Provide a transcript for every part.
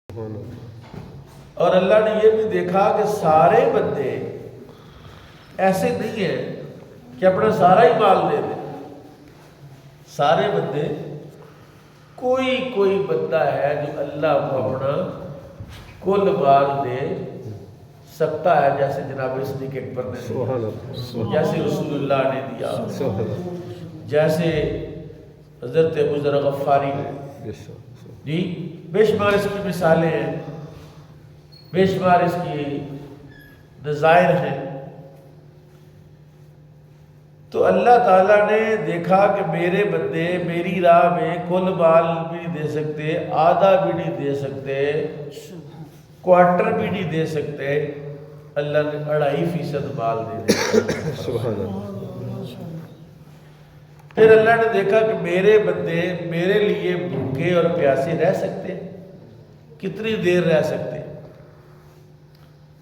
اور اللہ نے یہ بھی دیکھا کہ سارے بندے ایسے نہیں ہیں کہ اپنا سارا ہی مال دے دیں. سارے بندے کوئی بندہ ہے جو اللہ کو اپنا کل مال دے سکتا ہے، جیسے جناب صدیق اکبر نے دیا، جیسے رسول اللہ نے دیا، جیسے حضرت ابو ذر غفاری نے. جی بے شمار اس کی مثالیں ہیں، بے شمار اس کی نظائر ہیں. تو اللہ تعالیٰ نے دیکھا کہ میرے بندے میری راہ میں کل مال بھی نہیں دے سکتے، آدھا بھی نہیں دے سکتے، کوارٹر بھی نہیں دے سکتے. اللہ نے 2.5% مال دے دیا. سبحان اللہ. پھر اللہ نے دیکھا کہ میرے بندے میرے لیے بھوکے اور پیاسے رہ سکتے، کتنی دیر رہ سکتے،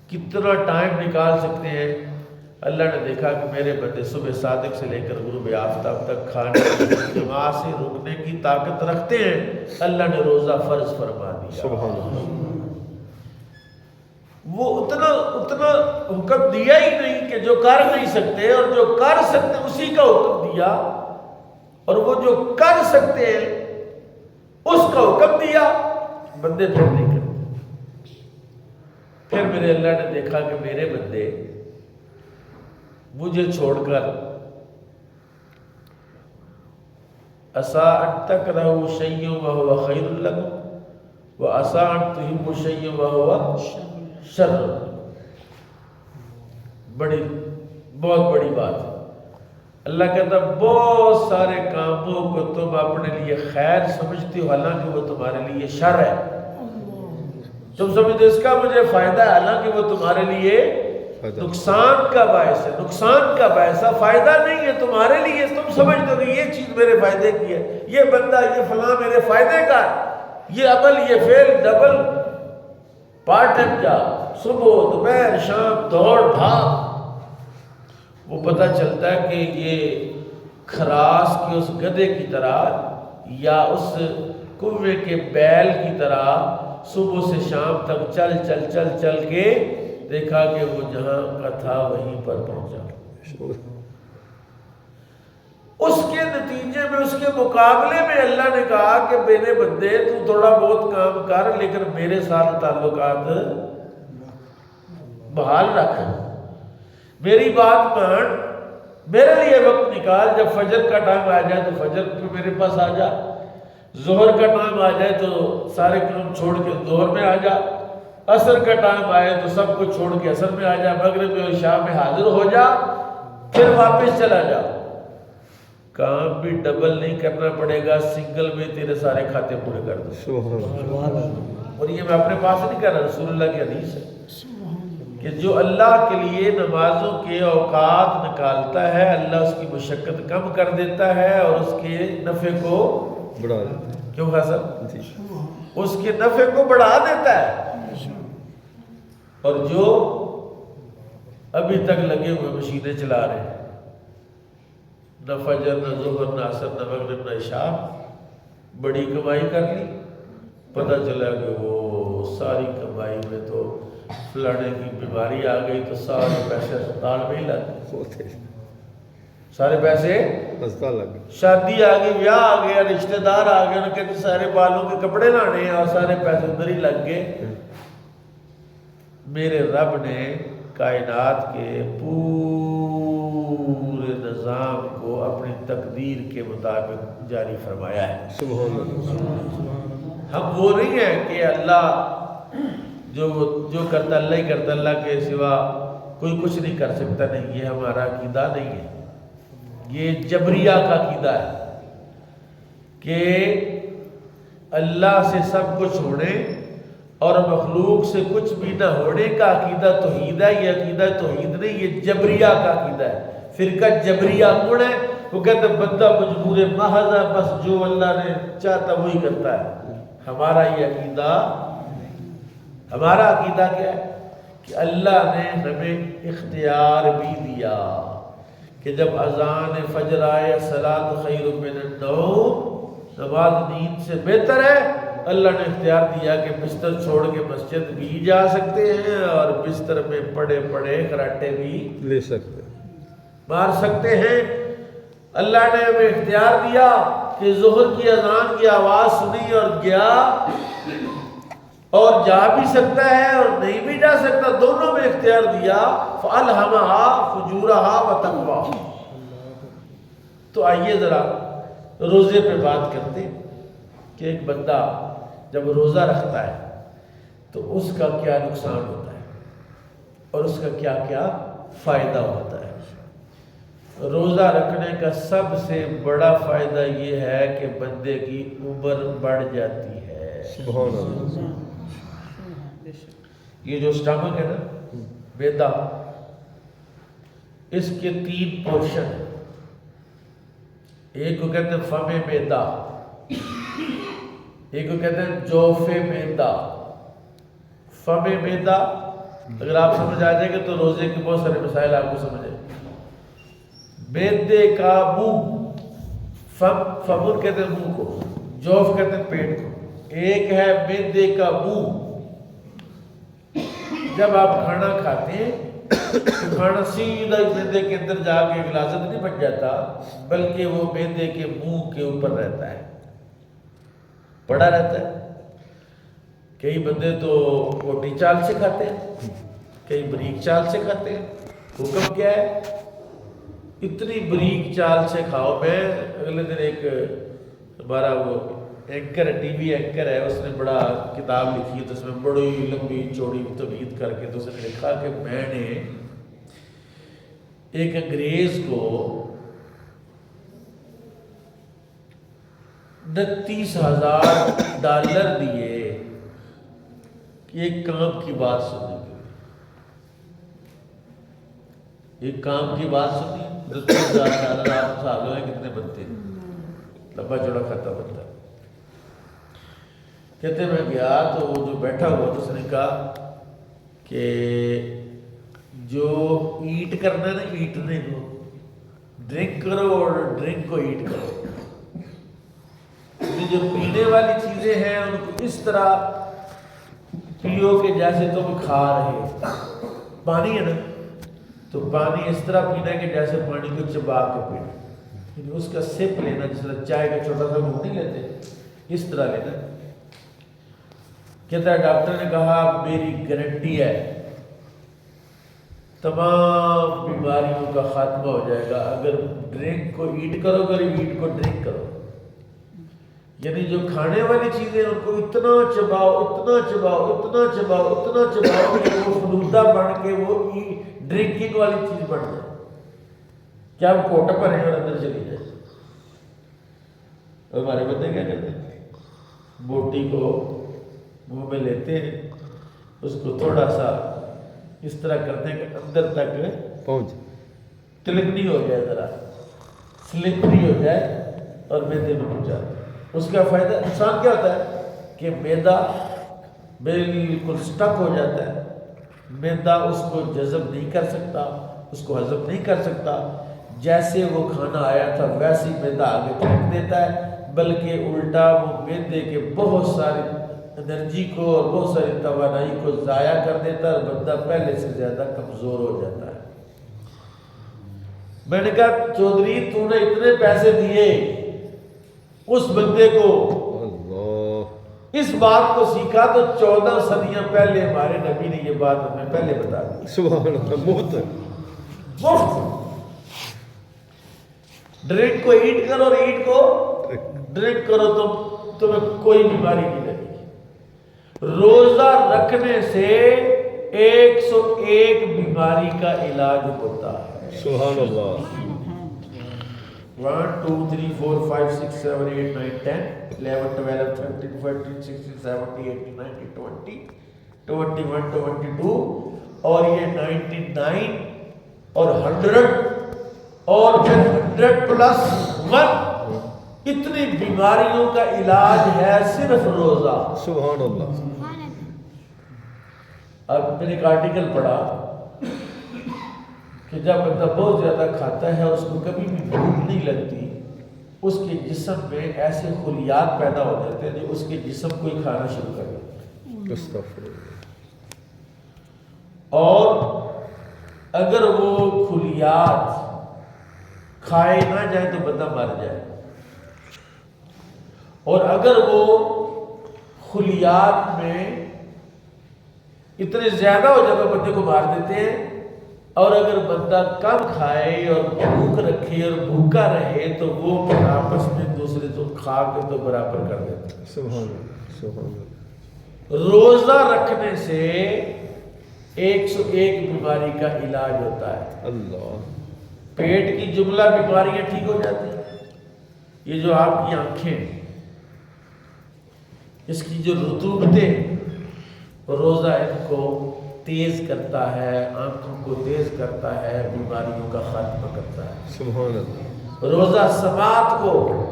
کتنا ٹائم نکال سکتے ہیں. اللہ نے دیکھا کہ میرے بندے صبح صادق سے لے کر غروب آفتاب تک کھانے جماع سے رکنے کی طاقت رکھتے ہیں. اللہ نے روزہ فرض فرما دیا. سبحان اللہ. وہ اتنا حکم دیا ہی نہیں کہ جو کر نہیں سکتے، اور جو کر سکتے اسی کا حکم دیا، اور وہ جو کر سکتے ہیں اس کا حکم دیا. بندے پھر نہیں کرتے. پھر میرے اللہ نے دیکھا کہ میرے بندے مجھے چھوڑ کر عسیٰ ان تکرہوا شیئا وہو خیر لکم وعسیٰ ان تحبوا شیئا وہو شر لکم. بہت بڑی بات ہے. اللہ کہتا بہت سارے کاموں کو تم اپنے لیے خیر سمجھتے ہو، حالانکہ وہ تمہارے لیے شر ہے. تم سمجھتے اس کا مجھے فائدہ ہے، حالانکہ وہ تمہارے لیے نقصان کا باعث ہے. نقصان کا باعث ہے، فائدہ نہیں ہے تمہارے لیے. تم سمجھتے ہو کہ یہ چیز میرے فائدے کی ہے، یہ بندہ یہ فلاں میرے فائدے کا ہے، یہ عمل یہ فعل ڈبل پارٹ ٹائم جاب، صبح دوپہر شام دوڑ بھاگ. وہ پتہ چلتا ہے کہ یہ خراس کے اس گدھے کی طرح یا اس کوے کے بیل کی طرح صبح سے شام تک چل کے دیکھا کہ وہ جہاں کا تھا وہیں پر پہنچا. اس کے نتیجے میں، اس کے مقابلے میں اللہ نے کہا کہ میرے بندے تو تھوڑا بہت کام کر، لیکن میرے ساتھ تعلقات بحال رکھ، میری بات مان، میرے لیے وقت نکال. جب فجر کا ٹائم آ جائے تو فجر پہ میرے پاس آ جا، ظہر کا ٹائم آ جائے تو سارے کام چھوڑ کے ظہر میں آ جا، عصر کا ٹائم آئے تو سب کچھ چھوڑ کے عصر میں آ جا، مغرب میں عشاء میں حاضر ہو جا، پھر واپس چلا جا. کام بھی ڈبل نہیں کرنا پڑے گا، سنگل میں تیرے سارے کھاتے پورے کر دو. اور یہ میں اپنے پاس نہیں کر رہا، رسول اللہ کی حدیث ہے کہ جو اللہ کے لیے نمازوں کے اوقات نکالتا ہے، اللہ اس کی مشقت کم کر دیتا ہے اور اس کے نفع کو بڑھا دیتا ہے. کیوں حسن؟ اس کے نفع کو بڑھا دیتا ہے. اور جو ابھی تک لگے ہوئے مشینیں چلا رہے ہیں، نہ فجر نہ ظہر نہ عصر نہ مغرب نہ عشاء، بڑی کمائی کر لی، پتہ چلا کہ وہ ساری کمائی میں تو فلانے کی بیماری آ گئی تو سارے پیسے اسپتال میں ہی لگ گئے. سارے پیسے اسپتال لگ گئے. شادی آ گئی، بیاہ آ گیا، رشتہ دار آ گئے، ان کے سارے بالوں کے کپڑے لانے ہیں اور سارے پیسے ادھر ہی لگ گئے. میرے رب نے کائنات کے پورے نظام کو اپنی تقدیر کے مطابق جاری فرمایا ہے. سبحان اللہ. ہم وہ نہیں ہیں کہ اللہ جو کرتا اللہ ہی کرتا، اللہ کے سوا کوئی کچھ نہیں کر سکتا. نہیں، یہ ہمارا عقیدہ نہیں ہے. یہ جبریہ کا عقیدہ ہے کہ اللہ سے سب کچھ ہونے اور مخلوق سے کچھ بھی نہ ہونے کا عقیدہ توحید ہے. یہ عقیدہ توحید نہیں، یہ جبریہ کا عقیدہ ہے. فرقہ جبریہ کون ہے؟ وہ کہتے ہیں بندہ مجبور محض ہے، بس جو اللہ نے چاہتا وہی کرتا ہے. ہمارا یہ عقیدہ، ہمارا عقیدہ کیا ہے کہ اللہ نے ہمیں اختیار بھی دیا کہ جب اذان فجر آئے الصلاۃ خیر من النوم نماز نیند سے بہتر ہے۔ اللہ نے اختیار دیا کہ بستر چھوڑ کے مسجد بھی جا سکتے ہیں اور بستر میں پڑے پڑے خراٹے بھی لے سکتے مار سکتے ہیں۔ اللہ نے ہمیں اختیار دیا کہ ظہر کی اذان کی آواز سنی اور گیا، اور جا بھی سکتا ہے اور نہیں بھی جا سکتا، دونوں میں اختیار دیا۔ فَأَلْهَمَهَا فُجُورَهَا وَتَقْوَاهَا۔ تو آئیے ذرا روزے پہ بات کرتے ہیں کہ ایک بندہ جب روزہ رکھتا ہے تو اس کا کیا نقصان ہوتا ہے اور اس کا کیا کیا فائدہ ہوتا ہے۔ روزہ رکھنے کا سب سے بڑا فائدہ یہ ہے کہ بندے کی عمر بڑھ جاتی ہے۔ سبحان اللہ۔ یہ جو سٹامک ہے نا، معدہ، اس کے 3 پورشن ہیں۔ ایک کو کہتے ہیں فم معدہ، ایک کو کہتے ہیں جوف معدہ۔ فم معدہ اگر آپ سمجھ آ جائے گے تو روزے کے بہت سارے مسائل آپ کو سمجھ آئے۔ معدے کا منہ، فمن کہتے ہیں منہ کو، جوف کہتے ہیں پیٹ کو۔ ایک ہے معدے کا منہ، جب آپ کھانا کھاتے ہیں تو کھانا سیدھا معدے کے اندر جا کے غلاظت نہیں بن جاتا، بلکہ وہ معدے کے منہ کے اوپر رہتا ہے، پڑا رہتا ہے۔ کئی بندے تو موٹی چال سے کھاتے ہیں، کئی بریک چال سے کھاتے ہیں۔ حکم کیا ہے؟ اتنی بریک چال سے کھاؤ۔ میں اگلے دن ایک ہمارا وہ اینکر ہے، ٹی وی اینکر ہے، اس نے بڑا کتاب لکھی تو اس میں بڑی لمبی چوڑی تمہید کر کے تو اس نے لکھا کہ میں نے ایک انگریز کو $29,000 دیے کہ ایک کام کی بات سننے کے لیے۔ ایک کام کی بات سنی، $29,000 آپ سال ہوئے کتنے بنتے ہیں، لمبا چوڑا کھاتا بنتا۔ کہتے میں گیا تو وہ جو بیٹھا ہوا تو اس نے کہا کہ جو ایٹ کرنا ہے نا، ایٹنے کو ڈرنک کرو اور ڈرنک کو ایٹ کرو۔ جو پینے والی چیزیں ہیں ان کو اس طرح پیو کہ جیسے تم کھا رہے ہو۔ پانی ہے نا تو پانی اس طرح پینا ہے کہ جیسے پانی کو چبا کے پینا، یعنی اس کا سپ لینا، جس طرح چائے کا چھوٹا سا گھونٹ نہیں لیتے، اس طرح لینا۔ کہتا ہے ڈاکٹر نے کہا میری گارنٹی ہے تمام بیماریوں کا خاتمہ ہو جائے گا اگر ڈرنک کو ایٹ کرو گے، ایٹ کو ڈرنک کرو۔ یعنی جو کھانے والی چیزیں ان کو اتنا چباؤ، اتنا چباؤ، اتنا چباؤ، اتنا چباؤ کہ وہ فلودہ بن کے وہ ڈرنکنگ والی چیز بن جائے، کیا ہم کوٹا پر ہیں اور اندر چلی جائے۔ اور ہمارے بندے کیا کرتے ہیں، بوٹی کو منہ میں لیتے ہیں، اس کو تھوڑا سا اس طرح کرتے ہیں کہ اندر تک پہنچ تلکنی ہو جائے، ذرا سلپری ہو جائے اور معدے میں پہنچا دیں۔ اس کا فائدہ نقصان کیا ہوتا ہے کہ معدہ بالکل سٹک ہو جاتا ہے، معدہ اس کو جذب نہیں کر سکتا، اس کو ہضم نہیں کر سکتا، جیسے وہ کھانا آیا تھا ویسے ہی معدہ آگے پھینک دیتا ہے، بلکہ الٹا وہ معدے کے بہت ساری انرجی کو اور بہت ساری توانائی کو ضائع کر دیتا ہے اور بندہ پہلے سے زیادہ کمزور ہو جاتا ہے۔ میں نے کہا چودھری تو نے اتنے پیسے دیے اس بندے کو، اللہ، اس بات کو سیکھا تو 14 صدیاں پہلے ہمارے نبی نے یہ بات ہمیں پہلے بتا دی۔ سبحان اللہ، مفت مفت ڈرنک کو ایٹ کرو اور ایٹ کو ڈرنک کرو تو تمہیں کوئی بیماری نہیں لگے گی۔ روزہ رکھنے سے 101 بیماری کا علاج ہوتا ہے۔ سبحان اللہ۔ 1 2 3 4 5 6 7 8 9 10 11 12 13 14 16 17 18 19 20 21 22 اور یہ 99 اور 100 اور پھر 100+1، اتنی بیماریوں کا علاج ہے صرف روزہ۔ سبحان اللہ۔ اب میں نے ایک آرٹیکل پڑھا کہ جب بندہ بہت زیادہ کھاتا ہے اور اس کو کبھی بھی بھوک نہیں لگتی اس کے جسم میں ایسے خلیات پیدا ہو جاتے ہیں جو اس کے جسم کو ہی کھانا شروع کر دیتے ہیں. استغفر اللہ. اور اگر وہ خلیات کھائے نہ جائیں تو بندہ مر جائے، اور اگر وہ خلیات میں اتنے زیادہ ہو جائے بندے کو مار دیتے ہیں. اور اگر بندہ کم کھائے اور بھوک رکھے اور بھوکا رہے تو وہ پھر آپس میں دوسرے کو کھا کے تو برابر کر دیتے ہیں. سبحان اللہ سبحان اللہ. روزہ رکھنے سے 101 بیماری کا علاج ہوتا ہے. اللہ. پیٹ کی جملہ بیماریاں ٹھیک ہو جاتی ہیں. یہ جو آپ کی آنکھیں، اس کی جو رطوبتیں، روزہ ان کو تیز کرتا ہے، آنکھوں کو تیز کرتا ہے، بیماریوں کا خاتمہ کرتا ہے. سبحان اللہ. روزہ سماعت کو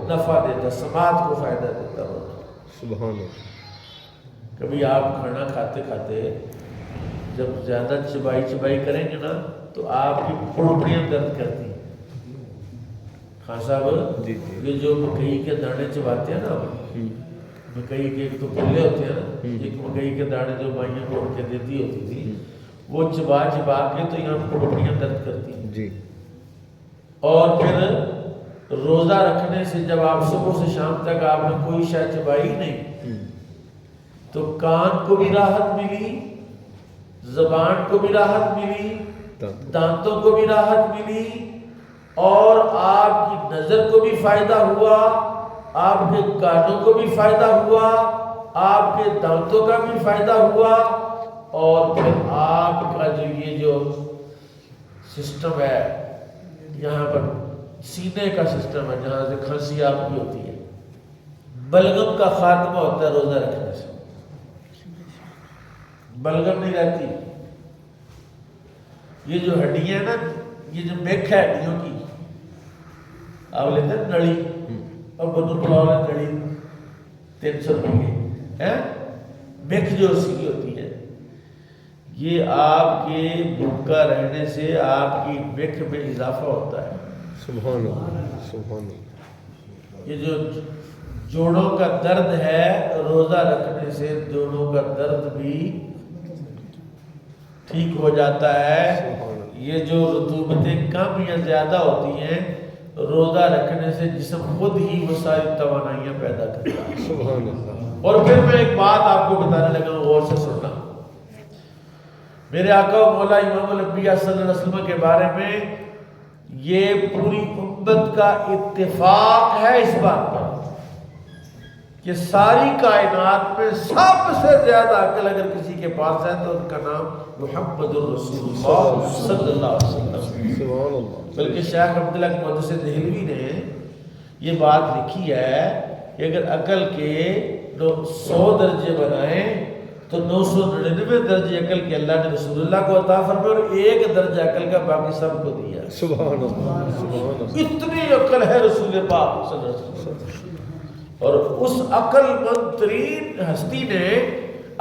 نفع دیتا، سماعت کو فائدہ دیتا ہے. سبحان اللہ. کبھی آپ کھانا کھاتے کھاتے جب زیادہ چبائی کریں گے نا تو آپ کی پھوپڑیاں درد کرتی ہیں. خان صاحب، جی جی. یہ جو مکئی کے دانے چباتے ہیں نا، مکئی کے ایک تو پلے ہوتے ہیں نا، ایک مکئی کے دانے جو مائیاں توڑ کے دیتی ہوتی تھی، وہ چبا کے تو یہاں پھوپڑیاں درد کرتی ہیں. جی. اور پھر روزہ رکھنے سے جب آپ صبح سے شام تک آپ نے کوئی شے چبائی نہیں تو کان کو بھی راحت ملی، زبان کو بھی راحت ملی، دانتوں کو بھی راحت ملی، اور آپ کی نظر کو بھی فائدہ ہوا، آپ کے کانوں کو بھی فائدہ ہوا، آپ کے دانتوں کا بھی فائدہ ہوا، اور پھر آپ کا یہ جو سسٹم ہے یہاں پر سینے کا سسٹم ہے جہاں سے کھانسی آپ کی ہوتی ہے، بلغم کا خاتمہ ہوتا ہے روزہ رکھنے سے. بلغم نہیں رہتی. یہ جو ہڈیاں نا، یہ جو میکھ ہے ہڈیوں کی، آپ لیتے ہیں نڑی، اور بدر پلاؤ نے نڑی 300 روپئے ہے، میکھ جو اسی کی ہوتی ہے. یہ آپ کے بھوکا رہنے سے آپ کی میکھ میں اضافہ ہوتا ہے. سبحان اللہ سبحان اللہ. یہ جو جوڑوں کا درد ہے، روزہ رکھنے سے جوڑوں کا درد بھی ٹھیک ہو جاتا ہے. یہ جو رطوبتیں کم یا زیادہ ہوتی ہیں، روزہ رکھنے سے جسم خود ہی وہ ساری توانائیاں پیدا کرتا ہے. سبحان اللہ. اور پھر میں ایک بات آپ کو بتانے لگا ہوں، غور سے سننا. میرے آقا و مولا امام الانبیاء صلی اللہ علیہ وسلم کے بارے میں یہ پوری امت کا اتفاق ہے اس بات پر کہ ساری کائنات میں سب سے زیادہ عقل اگر کسی کے پاس ہے تو ان کا نام محمد الرسول اللہ صلی اللہ علیہ وسلم. سبحان اللہ. بلکہ شیخ عبداللہ محدث دہلوی نے یہ بات لکھی ہے کہ اگر عقل کے 100 درجے بنائیں تو 999 درجے عقل کے اللہ نے رسول اللہ کو عطا فرمائے، اور 1 درجہ عقل کا باقی سب کو دیا. سبحان اللہ سبحان اللہ. اتنی عقل ہے رسول پاک صلی اللہ علیہ وسلم. اور اس عقل مند ترین ہستی نے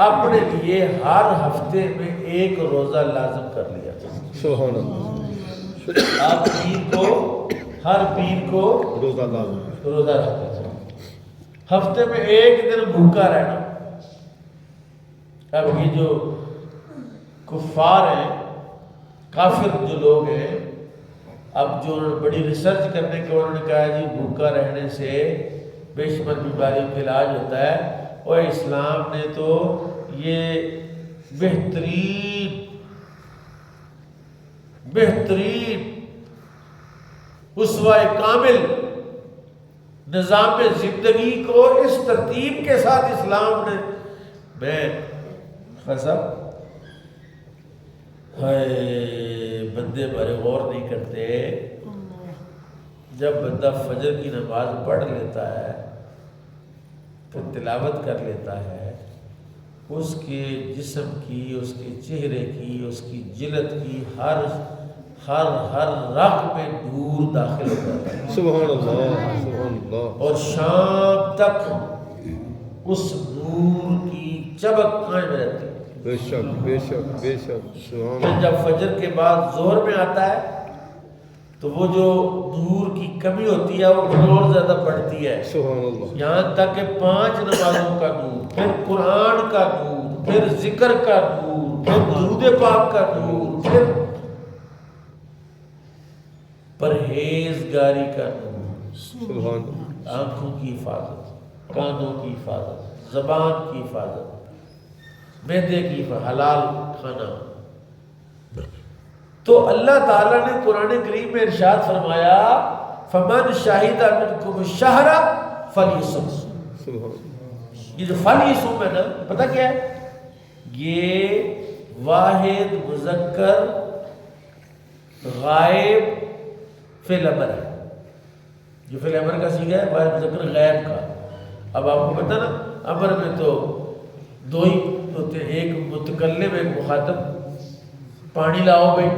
اپنے لیے ہر ہفتے میں 1 روزہ لازم کر لیا. سبحان اللہ. آپ پیر کو ہر پیر کو روزہ لازم روزہ رکھتے تھے، ہفتے میں 1 دن بھوکا رہنا. اب یہ جو کفار ہیں، کافر جو لوگ ہیں، اب جو بڑی ریسرچ کرنے کے انہوں نے کہا جی بھوکا رہنے سے بے شمار بیماریوں کا علاج ہوتا ہے. اور اسلام نے تو یہ بہترین اسوہ کامل نظام زندگی کو اس ترتیب کے ساتھ اسلام نے بندے بڑے غور نہیں کرتے. جب بندہ فجر کی نماز پڑھ لیتا ہے، پھر تلاوت کر لیتا ہے، اس کے جسم کی، اس کے چہرے کی، اس کی جلد کی ہر رگ میں نور داخل ہو جاتا ہے. سبحان اللہ سبحان اللہ. اور شام تک اس نور کی چمک قائم رہتی ہے. بے شک بے شک بے شک. سبحان پھر اللہ. جب فجر کے بعد ظہر میں آتا ہے تو وہ جو نور کی کمی ہوتی ہے وہ اور زیادہ بڑھتی ہے، سبحان اللہ، یہاں تک کہ 5 نمازوں کا نور، پھر قرآن کا نور، پھر ذکر کا نور، پھر درود پاک کا نور، پھر پرہیزگاری کا نور، سبحان اللہ، آنکھوں کی حفاظت، کانوں کی حفاظت، زبان کی حفاظت، معدے کی حفاظت، حلال کھانا۔ تو اللہ تعالیٰ نے قرآن کریم میں ارشاد فرمایا فمن شاہد منکم الشہر فلیصم، سبحان اللہ، یہ جو فلیصم ہے نا، پتہ کیا ہے؟ یہ واحد مذکر غائب فعل امر ہے، جو فعل امر کا صیغہ ہے واحد مذکر غائب کا۔ اب آپ کو پتہ نا امر میں تو 2 ہی ہوتے ہیں، ایک متکلم ایک مخاطب۔ پانی لاؤ بھائی،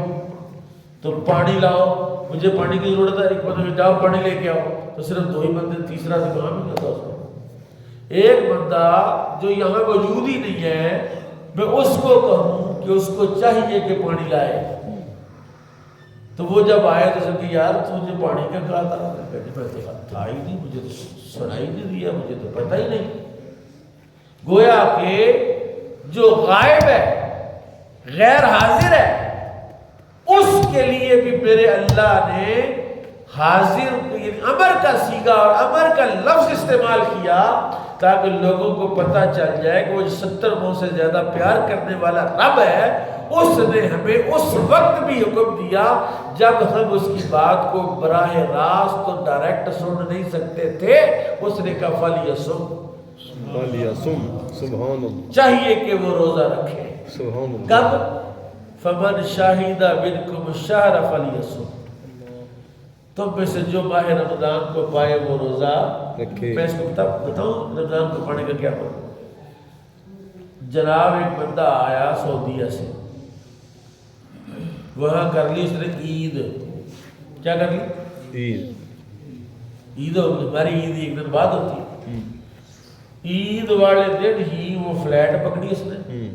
تو پانی لاؤ، مجھے پانی کی ضرورت ہے، ایک بندہ جاؤ پانی لے کے آؤ، تو صرف 2 ہی بندے، تیسرا تو کام نہیں ہوتا اس کو۔ ایک بندہ جو یہاں موجود ہی نہیں ہے، میں اس کو کہوں کہ اس کو چاہیے کہ پانی لائے، تو وہ جب آئے تو سب کہ یار تجھے پانی کا کہا تھا، میں تو تھا ہی نہیں، مجھے تو سنائی نہیں دیا، مجھے تو پتہ ہی نہیں۔ گویا کہ جو غائب ہے، غیر حاضر ہے، اس کے لیے بھی میرے اللہ نے حاضر یعنی امر کا صیغہ اور امر کا لفظ استعمال کیا تاکہ لوگوں کو پتہ چل جائے کہ وہ 70 منہ سے زیادہ پیار کرنے والا رب ہے۔ اس نے ہمیں اس وقت بھی حکم دیا جب ہم اس کی بات کو براہ راست تو ڈائریکٹ سن نہیں سکتے تھے، اس نے کہا فلیصم، فلیصم، سبحان اللہ، چاہیے کہ وہ روزہ رکھے۔ سبحان اللہ، کب؟ فمن شاہد منکم الشہر فلیصم، تم میں سے جو ماہ رمضان کو پائے وہ روزہ رکھے۔ میں اس کو بتاؤں رمضان کو پانے کا کیا ہو؟ جناب ایک بندہ آیا سعودیہ سے، وہاں کر لی اس نے عید، کیا کر لی؟ عید ہماری عید ایک دن بعد ہوتی ہے، عید والے دن ہی وہ فلیٹ پکڑی اس نے،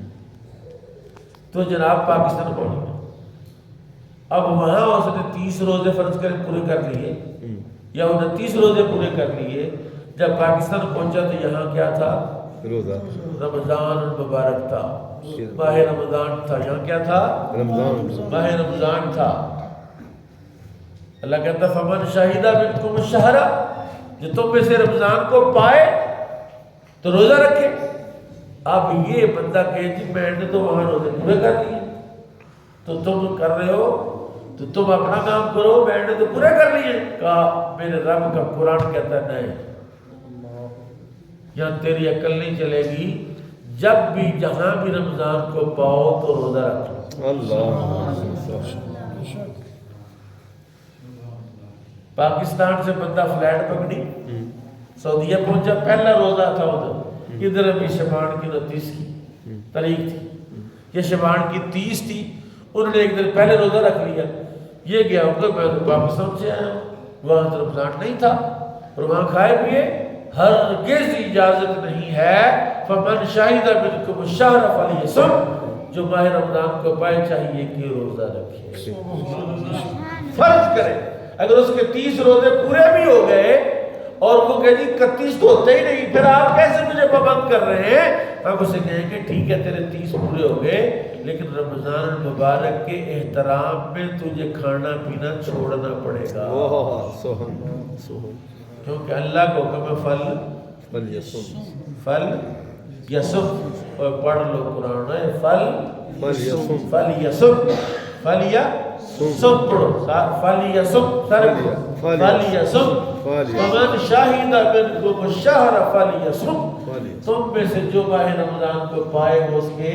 تو جناب پاکستان پہنچ گیا۔ اب وہاں اس نے 30 روزے فرض کر پورے کر لیے یا 29 روزے پورے کر لیے، جب پاکستان پہنچا تو یہاں کیا تھا؟ روزہ، رمضان المبارک تھا، ماہ رمضان تھا، یہاں کیا تھا؟ رمضان، ماہ رمضان تھا۔ اللہ کہتا فمن شاہدہ منکم الشہر، جو تم میں سے رمضان کو پائے تو روزہ رکھے۔ اب یہ بندہ کہے جی میں نے تو وہاں روزے پورے کر لیے، تو تم کر رہے ہو تو تم اپنا کام کرو، میں نے تو پورے کر لیے۔ کہا میرے رب کا قرآن کہتا ہے نہیں، یہاں تیری عقل نہیں چلے گی، جب بھی جہاں بھی رمضان کو پاؤ تو روزہ رکھو۔ اللہ، پاکستان سے بندہ فلائٹ پکڑی، سعودیہ پہنچا، پہلا روزہ تھا ادھر، ادھر ابھی شبان کی 29 کی تاریخ تھی، یہ شبان کی 30 تھی، انہوں نے ایک دن پہلے روزہ رکھ لیا۔ یہ گیا ہوگا میں تو پاکستان سے آیا ہوں، وہاں تو رمضان نہیں تھا، اور وہاں کھائے پیے ہرگز اجازت نہیں ہے۔ فمن شاہد منکم الشہر فلیصم، جو ماہ رمضان کو پائے چاہیے کہ روزہ رکھے، فرض کرے۔ اگر اس کے 30 روزے پورے بھی ہو گئے اور وہ کہے جی 31 تو ہوتے ہی نہیں، پھر آپ کیسے مجھے پابند کر رہے ہیں؟ ہم اسے کہیں کہ ٹھیک ہے تیرے 30 پورے ہو گئے، لیکن رمضان المبارک کے احترام میں تجھے کھانا پینا چھوڑنا پڑے گا، کیونکہ اللہ کو حکم ہے فل یسم، اور پڑھ لو قرآن ہے فل یسم، فل یسم پڑھو، فل یسم سر فل یسم، فمن شاہد منکم الشہر فل یسم، تم میں سے جو ماہ رمضان کو پائے وہ اس کے